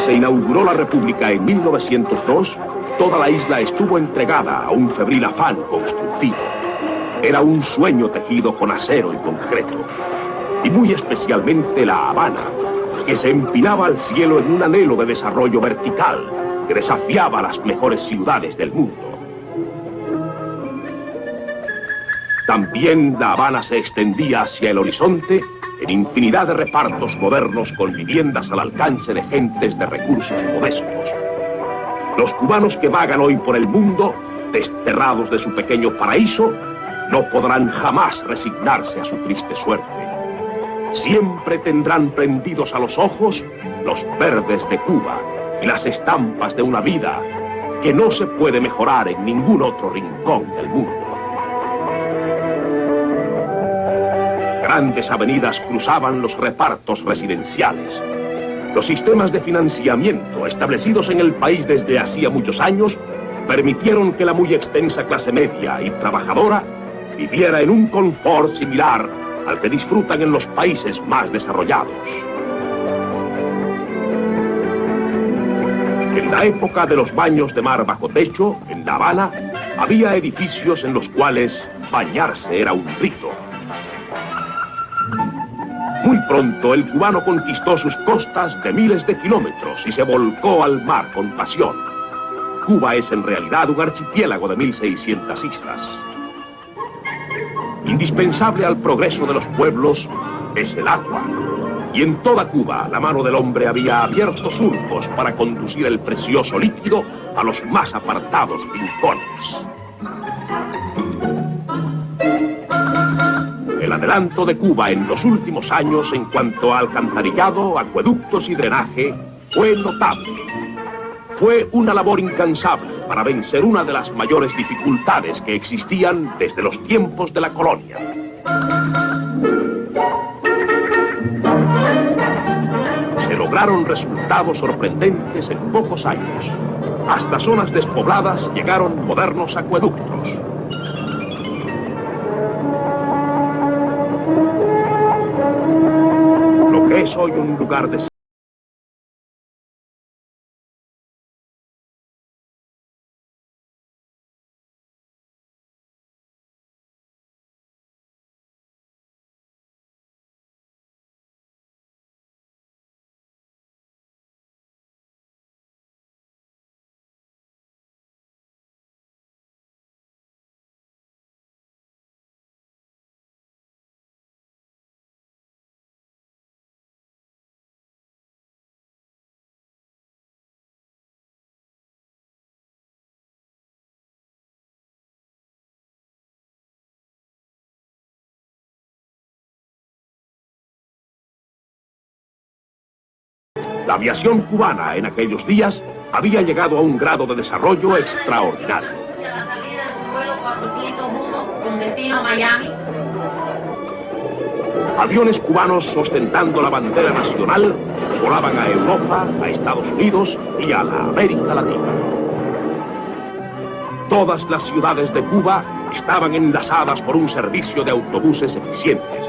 se inauguró la República en 1902, toda la isla estuvo entregada a un febril afán constructivo. Era un sueño tejido con acero y concreto. Y muy especialmente La Habana, que se empinaba al cielo en un anhelo de desarrollo vertical que desafiaba a las mejores ciudades del mundo. También La Habana se extendía hacia el horizonte en infinidad de repartos modernos con viviendas al alcance de gentes de recursos modestos. Los cubanos que vagan hoy por el mundo, desterrados de su pequeño paraíso, no podrán jamás resignarse a su triste suerte. Siempre tendrán prendidos a los ojos los verdes de Cuba y las estampas de una vida que no se puede mejorar en ningún otro rincón del mundo. Grandes avenidas cruzaban los repartos residenciales. Los sistemas de financiamiento establecidos en el país desde hacía muchos años permitieron que la muy extensa clase media y trabajadora viviera en un confort similar al que disfrutan en los países más desarrollados. En la época de los baños de mar bajo techo, en La Habana, había edificios en los cuales bañarse era un rito. Muy pronto el cubano conquistó sus costas de miles de kilómetros y se volcó al mar con pasión. Cuba es en realidad un archipiélago de 1.600 islas. Indispensable al progreso de los pueblos es el agua. Y en toda Cuba la mano del hombre había abierto surcos para conducir el precioso líquido a los más apartados rincones. El adelanto de Cuba en los últimos años en cuanto a alcantarillado, acueductos y drenaje fue notable. Fue una labor incansable para vencer una de las mayores dificultades que existían desde los tiempos de la colonia. Se lograron resultados sorprendentes en pocos años. Hasta zonas despobladas llegaron modernos acueductos. Lo que es hoy un lugar de la aviación cubana en aquellos días había llegado a un grado de desarrollo extraordinario. Aviones cubanos ostentando la bandera nacional volaban a Europa, a Estados Unidos y a la América Latina. Todas las ciudades de Cuba estaban enlazadas por un servicio de autobuses eficientes.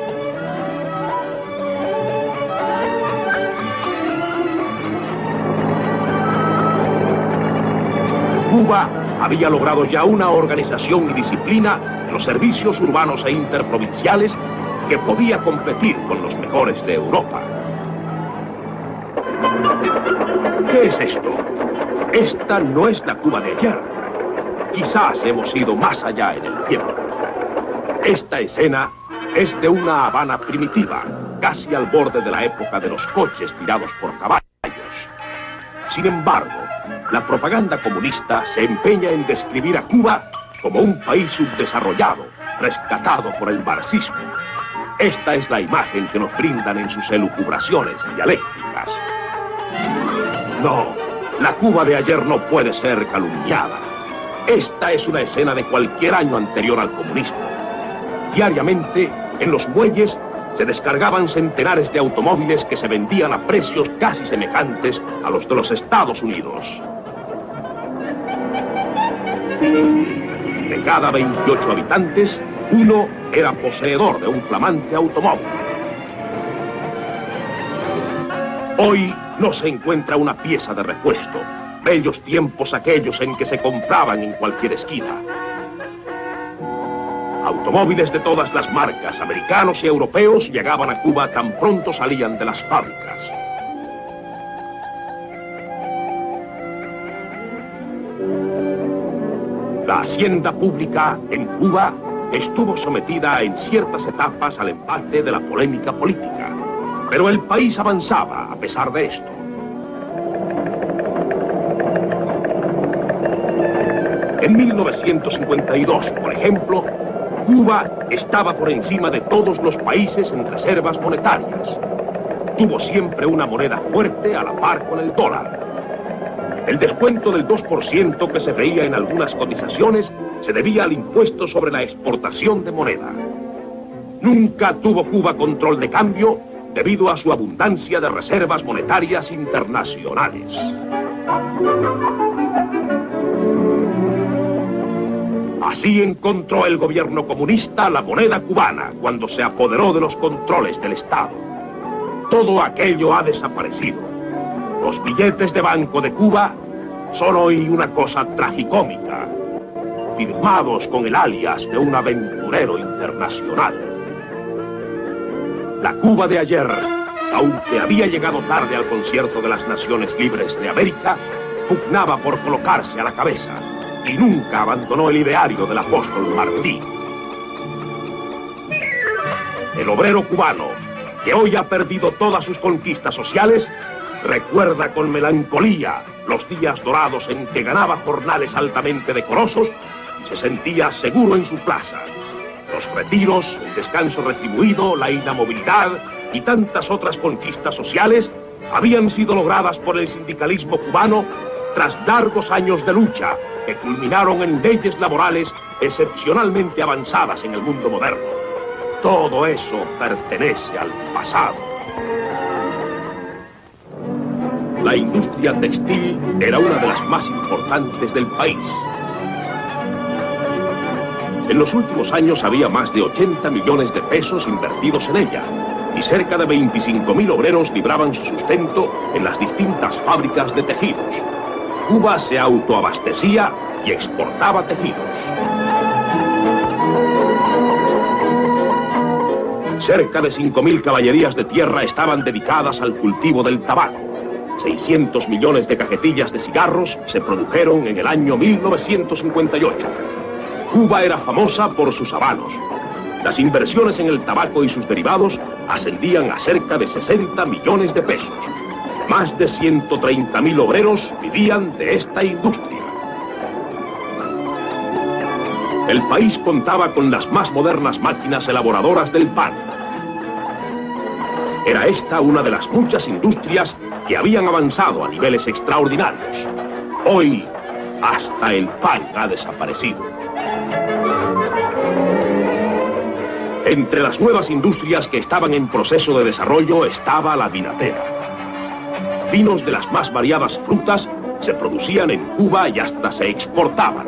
Cuba había logrado ya una organización y disciplina en los servicios urbanos e interprovinciales que podía competir con los mejores de Europa. ¿Qué es esto? Esta no es la Cuba de ayer. Quizás hemos ido más allá en el tiempo. Esta escena es de una Habana primitiva, casi al borde de la época de los coches tirados por caballos. Sin embargo, la propaganda comunista se empeña en describir a Cuba como un país subdesarrollado, rescatado por el marxismo. Esta es la imagen que nos brindan en sus elucubraciones dialécticas. No, la Cuba de ayer no puede ser calumniada. Esta es una escena de cualquier año anterior al comunismo. Diariamente, en los muelles, se descargaban centenares de automóviles que se vendían a precios casi semejantes a los de los Estados Unidos. De cada 28 habitantes, uno era poseedor de un flamante automóvil. Hoy, no se encuentra una pieza de repuesto. Bellos tiempos aquellos en que se compraban en cualquier esquina. Automóviles de todas las marcas, americanos y europeos, llegaban a Cuba tan pronto salían de las fábricas. La hacienda pública en Cuba estuvo sometida en ciertas etapas al embate de la polémica política, pero el país avanzaba a pesar de esto. En 1952, por ejemplo, Cuba estaba por encima de todos los países en reservas monetarias. Tuvo siempre una moneda fuerte a la par con el dólar. El descuento del 2% que se veía en algunas cotizaciones se debía al impuesto sobre la exportación de moneda. Nunca tuvo Cuba control de cambio debido a su abundancia de reservas monetarias internacionales. Así encontró el gobierno comunista la moneda cubana cuando se apoderó de los controles del Estado. Todo aquello ha desaparecido. Los billetes de banco de Cuba son hoy una cosa tragicómica, firmados con el alias de un aventurero internacional. La Cuba de ayer, aunque había llegado tarde al concierto de las Naciones Libres de América, pugnaba por colocarse a la cabeza y nunca abandonó el ideario del apóstol Martí. El obrero cubano, que hoy ha perdido todas sus conquistas sociales, recuerda con melancolía los días dorados en que ganaba jornales altamente decorosos y se sentía seguro en su plaza. Los retiros, el descanso retribuido, la inamovilidad y tantas otras conquistas sociales habían sido logradas por el sindicalismo cubano tras largos años de lucha que culminaron en leyes laborales excepcionalmente avanzadas en el mundo moderno. Todo eso pertenece al pasado. La industria textil era una de las más importantes del país. En los últimos años había más de 80 millones de pesos invertidos en ella y cerca de 25.000 obreros libraban su sustento en las distintas fábricas de tejidos. Cuba se autoabastecía y exportaba tejidos. Cerca de 5.000 caballerías de tierra estaban dedicadas al cultivo del tabaco. 600 millones de cajetillas de cigarros se produjeron en el año 1958. Cuba era famosa por sus habanos. Las inversiones en el tabaco y sus derivados ascendían a cerca de 60 millones de pesos. Más de 130.000 obreros vivían de esta industria. El país contaba con las más modernas máquinas elaboradoras del pan. Era esta una de las muchas industrias que habían avanzado a niveles extraordinarios. Hoy, hasta el pan ha desaparecido. Entre las nuevas industrias que estaban en proceso de desarrollo estaba la vinatera. Vinos de las más variadas frutas se producían en Cuba y hasta se exportaban.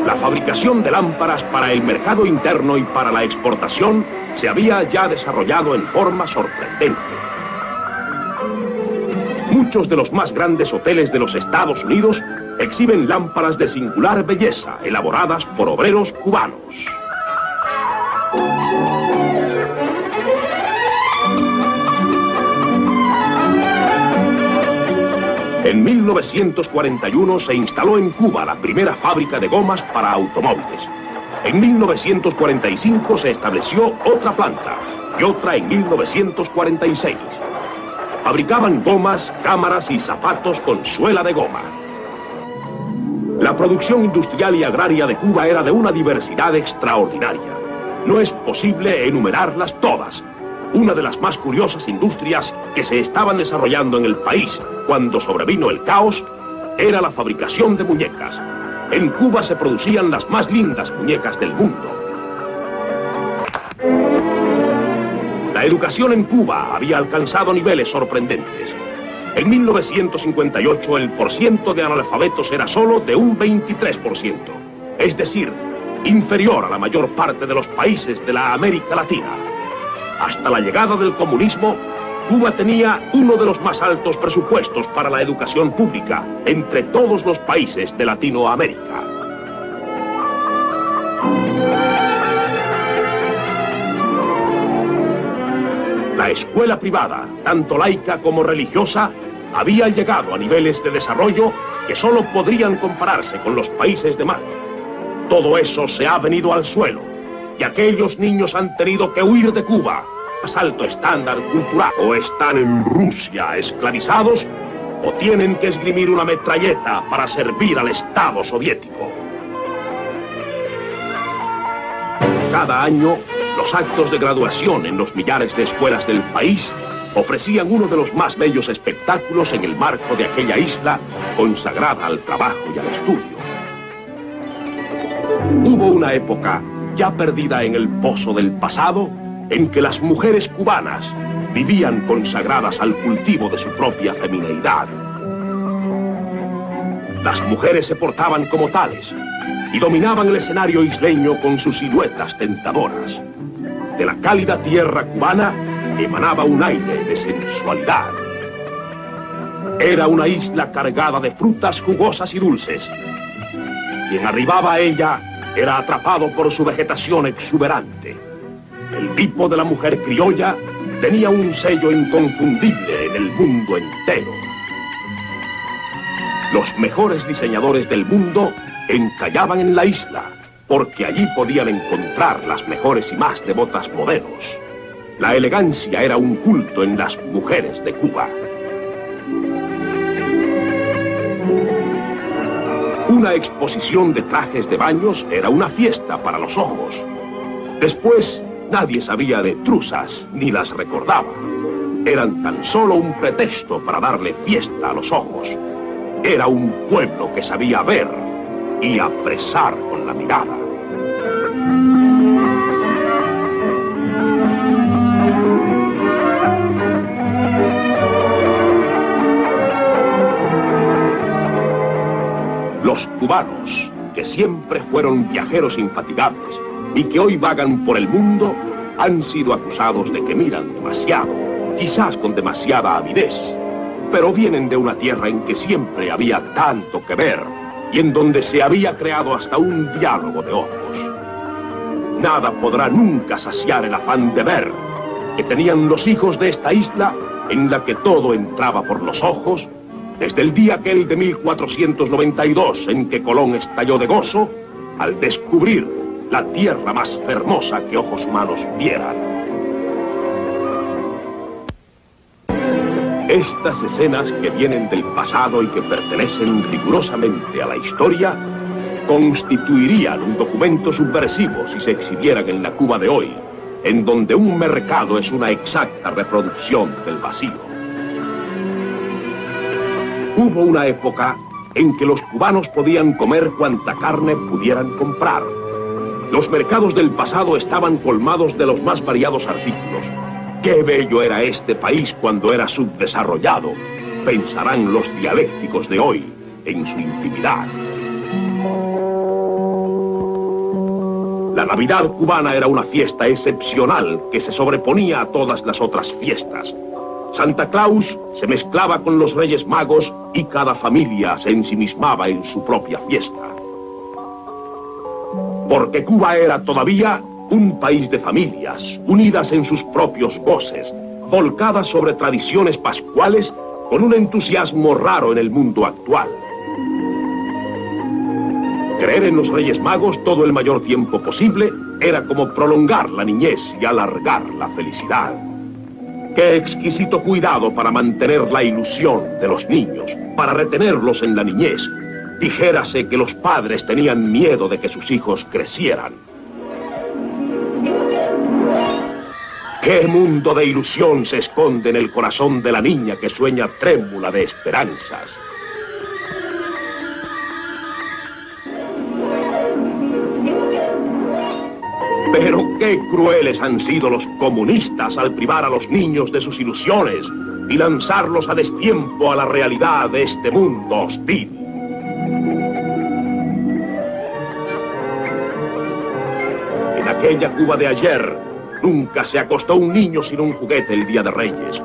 La fabricación de lámparas para el mercado interno y para la exportación se había ya desarrollado en forma sorprendente. Muchos de los más grandes hoteles de los Estados Unidos exhiben lámparas de singular belleza, elaboradas por obreros cubanos. En 1941 se instaló en Cuba la primera fábrica de gomas para automóviles. En 1945 se estableció otra planta y otra en 1946. Fabricaban gomas, cámaras y zapatos con suela de goma. La producción industrial y agraria de Cuba era de una diversidad extraordinaria. No es posible enumerarlas todas. Una de las más curiosas industrias que se estaban desarrollando en el país cuando sobrevino el caos era la fabricación de muñecas. En Cuba se producían las más lindas muñecas del mundo. La educación en Cuba había alcanzado niveles sorprendentes. En 1958 el porciento de analfabetos era solo de un 23%, es decir, inferior a la mayor parte de los países de la América Latina. Hasta la llegada del comunismo, Cuba tenía uno de los más altos presupuestos para la educación pública entre todos los países de Latinoamérica. La escuela privada, tanto laica como religiosa, había llegado a niveles de desarrollo que solo podrían compararse con los países de mar. Todo eso se ha venido al suelo y aquellos niños han tenido que huir de Cuba, más alto estándar cultural, o están en Rusia esclavizados o tienen que esgrimir una metralleta para servir al Estado soviético. Cada año, los actos de graduación en los millares de escuelas del país ofrecían uno de los más bellos espectáculos en el marco de aquella isla consagrada al trabajo y al estudio. Hubo una época, ya perdida en el pozo del pasado, en que las mujeres cubanas vivían consagradas al cultivo de su propia femineidad. Las mujeres se portaban como tales y dominaban el escenario isleño con sus siluetas tentadoras. De la cálida tierra cubana emanaba un aire de sensualidad. Era una isla cargada de frutas jugosas y dulces. Quien arribaba a ella era atrapado por su vegetación exuberante. El tipo de la mujer criolla tenía un sello inconfundible en el mundo entero. Los mejores diseñadores del mundo encallaban en la isla, porque allí podían encontrar las mejores y más devotas modelos. La elegancia era un culto en las mujeres de Cuba. Una exposición de trajes de baños era una fiesta para los ojos. Después, nadie sabía de truzas ni las recordaba. Eran tan solo un pretexto para darle fiesta a los ojos. Era un pueblo que sabía ver y apresar con la mirada. Los cubanos, que siempre fueron viajeros infatigables y que hoy vagan por el mundo, han sido acusados de que miran demasiado, quizás con demasiada avidez, pero vienen de una tierra en que siempre había tanto que ver y en donde se había creado hasta un diálogo de ojos. Nada podrá nunca saciar el afán de ver que tenían los hijos de esta isla en la que todo entraba por los ojos, desde el día aquel de 1492 en que Colón estalló de gozo al descubrir la tierra más hermosa que ojos humanos vieran. Estas escenas que vienen del pasado y que pertenecen rigurosamente a la historia constituirían un documento subversivo si se exhibieran en la Cuba de hoy, en donde un mercado es una exacta reproducción del vacío. Hubo una época en que los cubanos podían comer cuanta carne pudieran comprar. Los mercados del pasado estaban colmados de los más variados artículos. ¡Qué bello era este país cuando era subdesarrollado!, pensarán los dialécticos de hoy en su intimidad. La Navidad cubana era una fiesta excepcional que se sobreponía a todas las otras fiestas. Santa Claus se mezclaba con los Reyes Magos y cada familia se ensimismaba en su propia fiesta. Porque Cuba era todavía un país de familias, unidas en sus propios goces, volcadas sobre tradiciones pascuales con un entusiasmo raro en el mundo actual. Creer en los Reyes Magos todo el mayor tiempo posible era como prolongar la niñez y alargar la felicidad. Qué exquisito cuidado para mantener la ilusión de los niños, para retenerlos en la niñez. Dijérase que los padres tenían miedo de que sus hijos crecieran. ¿Qué mundo de ilusión se esconde en el corazón de la niña que sueña trémula de esperanzas? Pero qué crueles han sido los comunistas al privar a los niños de sus ilusiones y lanzarlos a destiempo a la realidad de este mundo hostil. En aquella Cuba de ayer, Nunca se acostó un niño sin un juguete el Día de Reyes.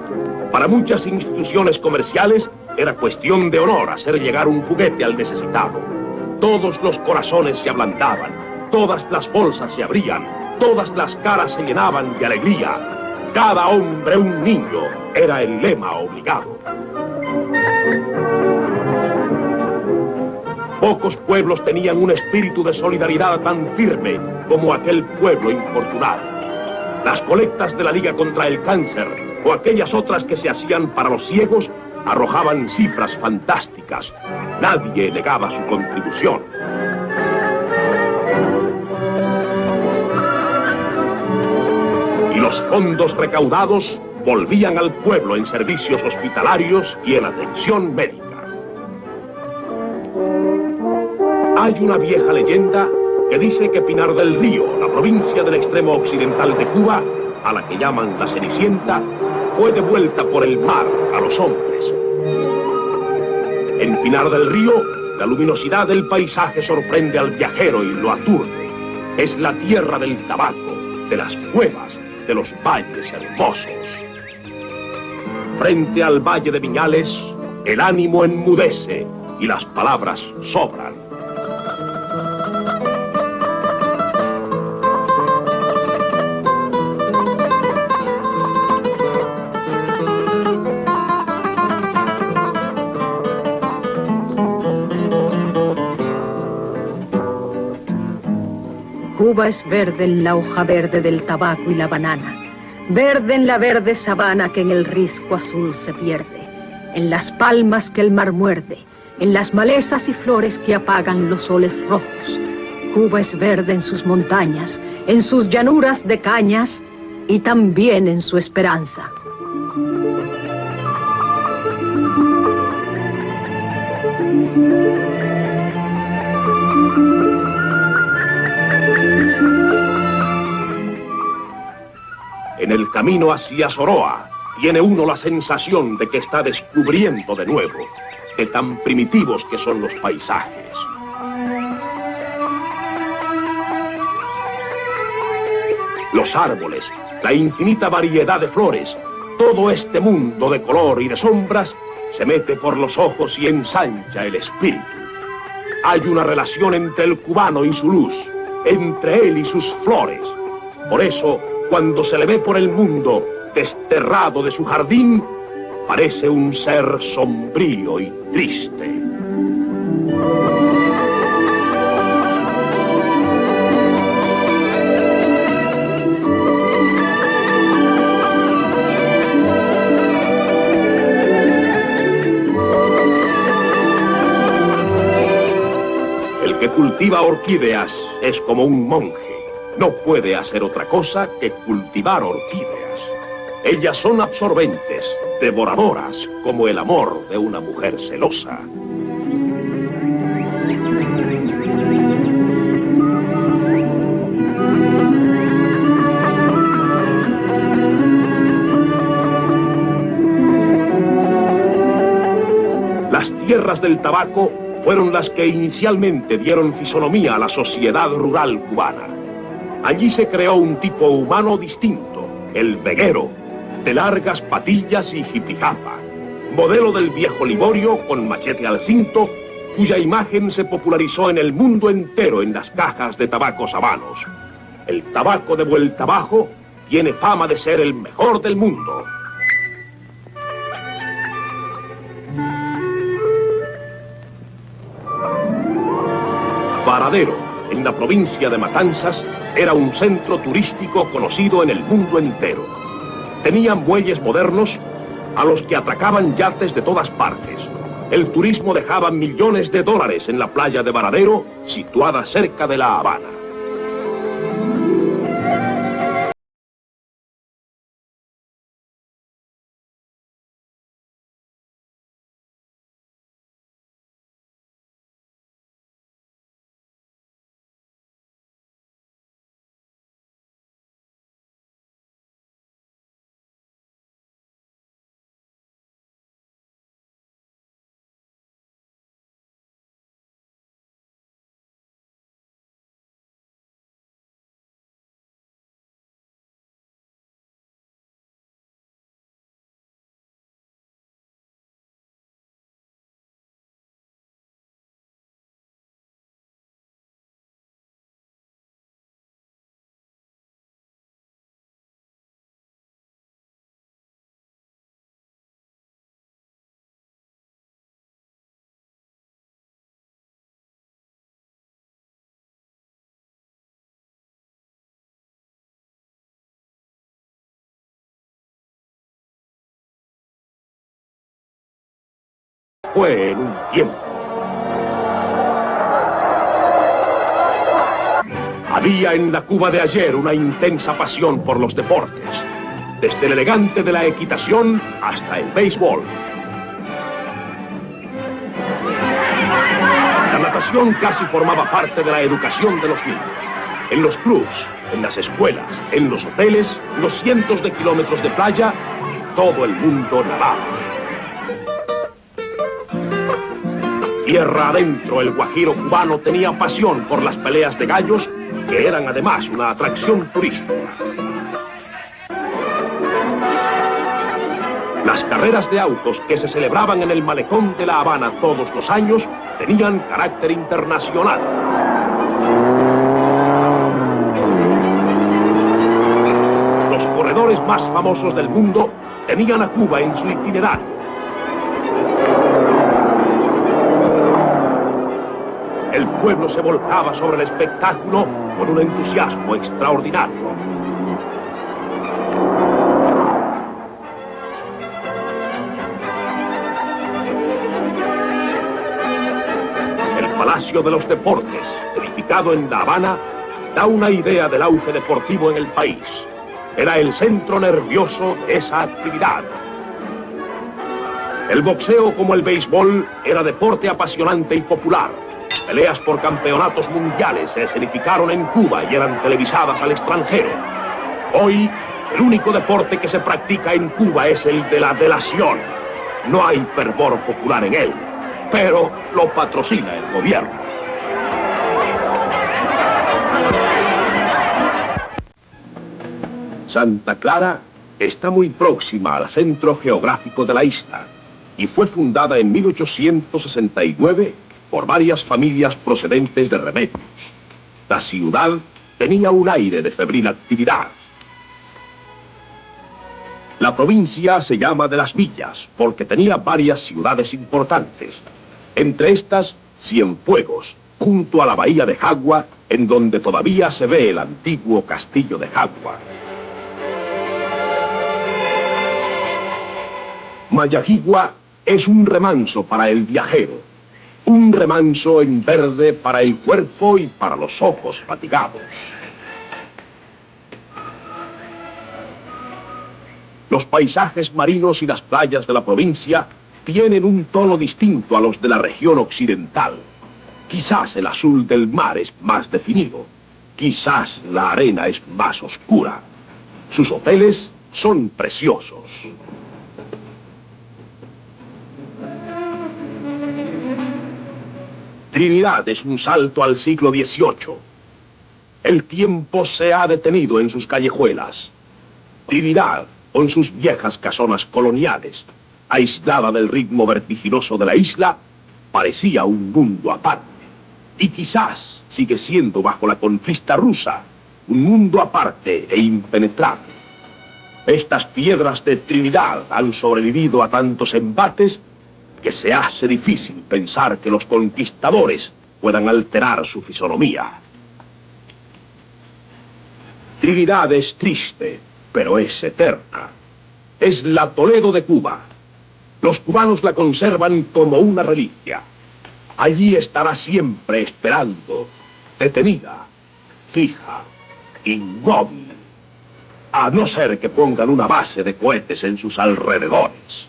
Para muchas instituciones comerciales era cuestión de honor hacer llegar un juguete al necesitado. Todos los corazones se ablandaban, todas las bolsas se abrían, todas las caras se llenaban de alegría. Cada hombre un niño era el lema obligado. Pocos pueblos tenían un espíritu de solidaridad tan firme como aquel pueblo infortunado. Las colectas de la Liga contra el Cáncer o aquellas otras que se hacían para los ciegos arrojaban cifras fantásticas. Nadie negaba su contribución. Y los fondos recaudados volvían al pueblo en servicios hospitalarios y en atención médica. Hay una vieja leyenda que dice que Pinar del Río, la provincia del extremo occidental de Cuba, a la que llaman la Cenicienta, fue devuelta por el mar a los hombres. En Pinar del Río, la luminosidad del paisaje sorprende al viajero y lo aturde. Es la tierra del tabaco, de las cuevas, de los valles hermosos. Frente al valle de Viñales, el ánimo enmudece y las palabras sobran. Cuba es verde en la hoja verde del tabaco y la banana, verde en la verde sabana que en el risco azul se pierde, en las palmas que el mar muerde, en las malezas y flores que apagan los soles rojos. Cuba es verde en sus montañas, en sus llanuras de cañas y también en su esperanza. En el camino hacia Soroa, tiene uno la sensación de que está descubriendo de nuevo, de tan primitivos que son los paisajes. Los árboles, la infinita variedad de flores, todo este mundo de color y de sombras, se mete por los ojos y ensancha el espíritu. Hay una relación entre el cubano y su luz, entre él y sus flores. Por eso, cuando se le ve por el mundo, desterrado de su jardín, parece un ser sombrío y triste. El que cultiva orquídeas es como un monje. No puede hacer otra cosa que cultivar orquídeas. Ellas son absorbentes, devoradoras, como el amor de una mujer celosa. Las tierras del tabaco fueron las que inicialmente dieron fisonomía a la sociedad rural cubana. Allí se creó un tipo humano distinto, el veguero, de largas patillas y jipijapa, modelo del viejo Liborio con machete al cinto, cuya imagen se popularizó en el mundo entero en las cajas de tabacos habanos. El tabaco de vuelta abajo tiene fama de ser el mejor del mundo. Varadero, en la provincia de Matanzas, era un centro turístico conocido en el mundo entero. Tenía muelles modernos a los que atracaban yates de todas partes. El turismo dejaba millones de dólares en la playa de Varadero, situada cerca de La Habana. fue en un tiempo. Había en la Cuba de ayer una intensa pasión por los deportes, desde el elegante de la equitación hasta el béisbol. La natación casi formaba parte de la educación de los niños. En los clubs, en las escuelas, en los hoteles, los cientos de kilómetros de playa, todo el mundo nadaba. Tierra adentro, el guajiro cubano tenía pasión por las peleas de gallos, que eran además una atracción turística. Las carreras de autos que se celebraban en el malecón de La Habana todos los años tenían carácter internacional. Los corredores más famosos del mundo tenían a Cuba en su itinerario. El pueblo se volcaba sobre el espectáculo con un entusiasmo extraordinario. El Palacio de los Deportes, edificado en La Habana, da una idea del auge deportivo en el país. Era el centro nervioso de esa actividad. El boxeo, como el béisbol, era deporte apasionante y popular. Peleas por campeonatos mundiales se escenificaron en Cuba y eran televisadas al extranjero. Hoy, el único deporte que se practica en Cuba es el de la delación. No hay fervor popular en él, pero lo patrocina el gobierno. Santa Clara está muy próxima al centro geográfico de la isla y fue fundada en 1869 por varias familias procedentes de Remedios. La ciudad tenía un aire de febril actividad. La provincia se llama de las Villas porque tenía varias ciudades importantes. Entre estas, Cienfuegos, junto a la bahía de Jagua, en donde todavía se ve el antiguo castillo de Jagua. Mayagigua es un remanso para el viajero. Un remanso en verde para el cuerpo y para los ojos fatigados. Los paisajes marinos y las playas de la provincia tienen un tono distinto a los de la región occidental. Quizás el azul del mar es más definido. Quizás la arena es más oscura. Sus hoteles son preciosos. Trinidad es un salto al siglo XVIII. El tiempo se ha detenido en sus callejuelas. Trinidad, con sus viejas casonas coloniales, aislada del ritmo vertiginoso de la isla, parecía un mundo aparte. Y quizás sigue siendo bajo la conquista rusa, un mundo aparte e impenetrable. Estas piedras de Trinidad han sobrevivido a tantos embates que se hace difícil pensar que los conquistadores puedan alterar su fisonomía. Trinidad es triste, pero es eterna. Es la Toledo de Cuba. Los cubanos la conservan como una reliquia. Allí estará siempre esperando, detenida, fija, inmóvil, a no ser que pongan una base de cohetes en sus alrededores.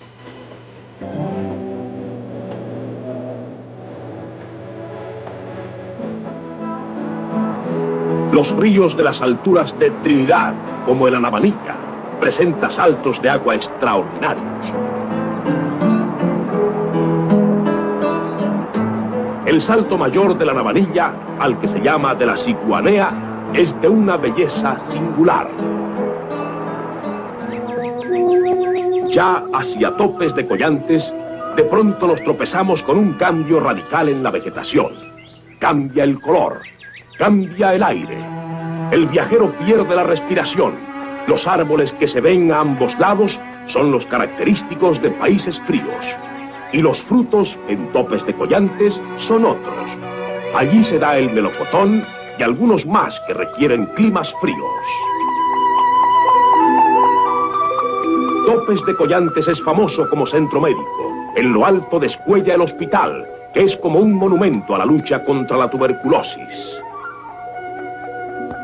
Los ríos de las alturas de Trinidad, como el Anabanilla, presenta saltos de agua extraordinarios. El salto mayor de la Anabanilla, al que se llama de la Siguanea, es de una belleza singular. Ya hacia topes de Collantes, de pronto nos tropezamos con un cambio radical en la vegetación. Cambia el color. Cambia el aire. El viajero pierde la respiración. Los árboles que se ven a ambos lados son los característicos de países fríos. Y los frutos en topes de Collantes son otros. Allí se da el melocotón y algunos más que requieren climas fríos. Topes de Collantes es famoso como centro médico. En lo alto descuella el hospital, que es como un monumento a la lucha contra la tuberculosis.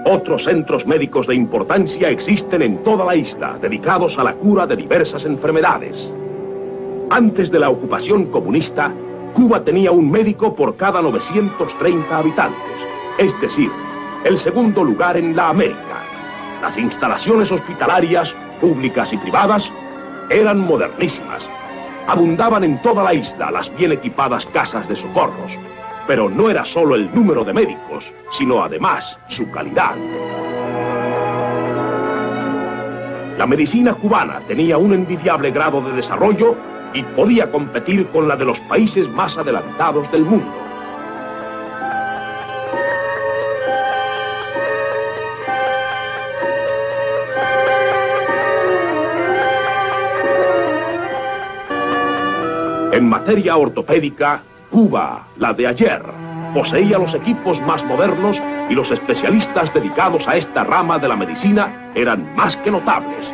Otros centros médicos de importancia existen en toda la isla, dedicados a la cura de diversas enfermedades. Antes de la ocupación comunista, Cuba tenía un médico por cada 930 habitantes, es decir, el segundo lugar en la América. Las instalaciones hospitalarias, públicas y privadas, eran modernísimas. Abundaban en toda la isla las bien equipadas casas de socorros, pero no era solo el número de médicos, sino además su calidad. La medicina cubana tenía un envidiable grado de desarrollo y podía competir con la de los países más adelantados del mundo. En materia ortopédica, Cuba, la de ayer, poseía los equipos más modernos y los especialistas dedicados a esta rama de la medicina eran más que notables.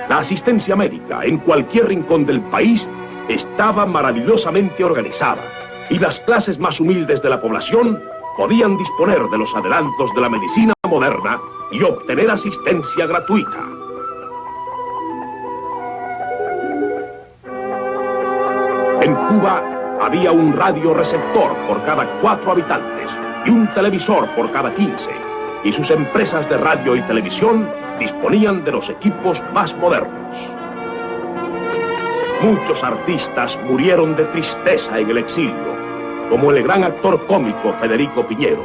La asistencia médica en cualquier rincón del país estaba maravillosamente organizada y las clases más humildes de la población podían disponer de los adelantos de la medicina moderna y obtener asistencia gratuita. En Cuba había un radioreceptor por cada 4 habitantes y un televisor por cada 15, y sus empresas de radio y televisión disponían de los equipos más modernos. Muchos artistas murieron de tristeza en el exilio, como el gran actor cómico Federico Piñero.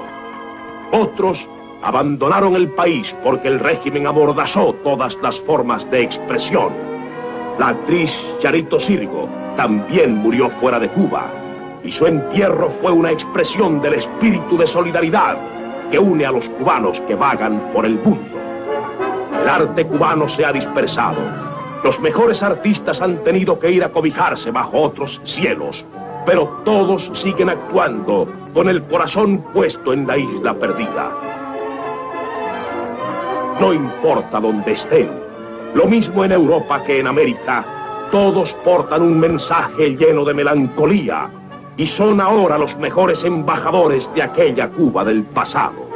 Otros abandonaron el país porque el régimen amordazó todas las formas de expresión. La actriz Charito Sirgo también murió fuera de Cuba, y su entierro fue una expresión del espíritu de solidaridad que une a los cubanos que vagan por el mundo. El arte cubano se ha dispersado. Los mejores artistas han tenido que ir a cobijarse bajo otros cielos, pero todos siguen actuando con el corazón puesto en la isla perdida. No importa dónde estén, lo mismo en Europa que en América, todos portan un mensaje lleno de melancolía y son ahora los mejores embajadores de aquella Cuba del pasado.